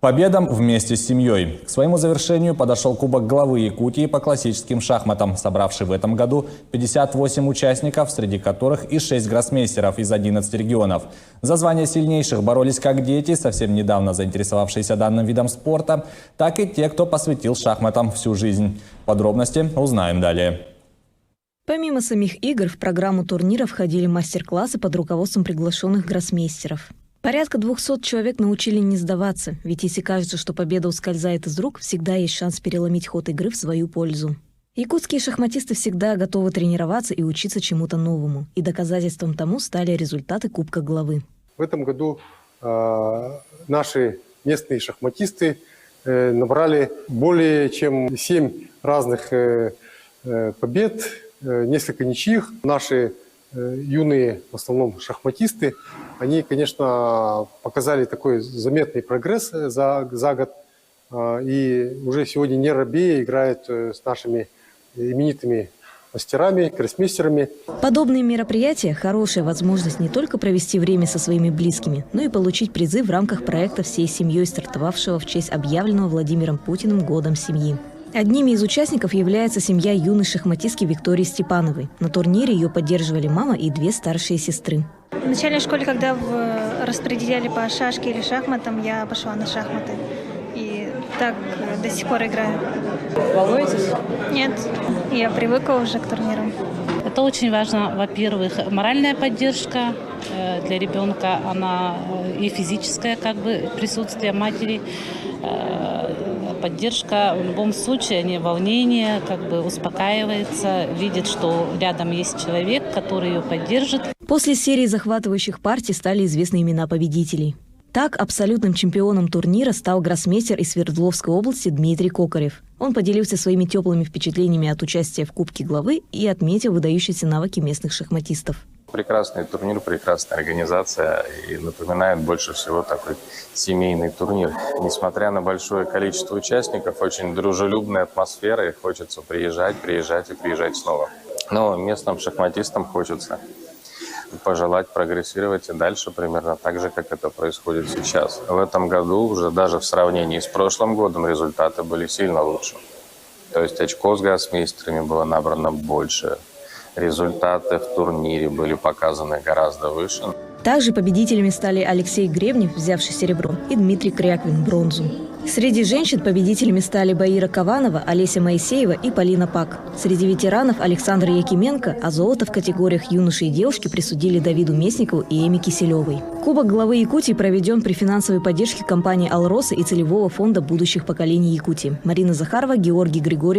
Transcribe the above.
Победам вместе с семьей. К своему завершению подошел Кубок главы Якутии по классическим шахматам, собравший в этом году 58 участников, среди которых и 6 гроссмейстеров из 11 регионов. За звание сильнейших боролись как дети, совсем недавно заинтересовавшиеся данным видом спорта, так и те, кто посвятил шахматам всю жизнь. Подробности узнаем далее. Помимо самих игр, в программу турнира входили мастер-классы под руководством приглашенных гроссмейстеров. Порядка 200 человек научили не сдаваться, ведь если кажется, что победа ускользает из рук, всегда есть шанс переломить ход игры в свою пользу. Якутские шахматисты всегда готовы тренироваться и учиться чему-то новому, и доказательством тому стали результаты Кубка главы. В этом году наши местные шахматисты набрали более чем 7 разных побед, несколько ничьих. Наши юные, в основном, шахматисты, они, конечно, показали такой заметный прогресс за год. И уже сегодня не робея играют с нашими именитыми мастерами, гроссмейстерами. Подобные мероприятия – хорошая возможность не только провести время со своими близкими, но и получить призы в рамках проекта всей семьей, стартовавшего в честь объявленного Владимиром Путиным Годом семьи. Одними из участников является семья юной шахматистки Виктории Степановой. На турнире ее поддерживали мама и 2 старшие сестры. В начальной школе, когда распределяли по шашке или шахматам, я пошла на шахматы. И так до сих пор играю. Волнуетесь? Нет, я привыкла уже к турнирам. Это очень важно. Во-первых, моральная поддержка для ребенка, она и физическая, присутствие матери. Поддержка в любом случае, не волнение, успокаивается, видит, что рядом есть человек, который ее поддержит. После серии захватывающих партий стали известны имена победителей. Так, абсолютным чемпионом турнира стал гроссмейстер из Свердловской области Дмитрий Кокарев. Он поделился своими теплыми впечатлениями от участия в Кубке главы и отметил выдающиеся навыки местных шахматистов. Прекрасный турнир, прекрасная организация и напоминает больше всего такой семейный турнир. Несмотря на большое количество участников, очень дружелюбная атмосфера, и хочется приезжать снова. Но местным шахматистам хочется пожелать прогрессировать и дальше примерно так же, как это происходит сейчас. В этом году уже даже в сравнении с прошлым годом результаты были сильно лучше. То есть очков с гроссмейстерами было набрано больше. Результаты в турнире были показаны гораздо выше. Также победителями стали Алексей Гребнев, взявший серебро, и Дмитрий Кряквин – бронзу. Среди женщин победителями стали Баира Кованова, Олеся Моисеева и Полина Пак. Среди ветеранов Александр Якименко, а золото в категориях юноши и девушки присудили Давиду Местникову и Эми Киселевой. Кубок главы Якутии проведен при финансовой поддержке компании «Алроса» и целевого фонда будущих поколений Якутии. Марина Захарова, Георгий Григорьев.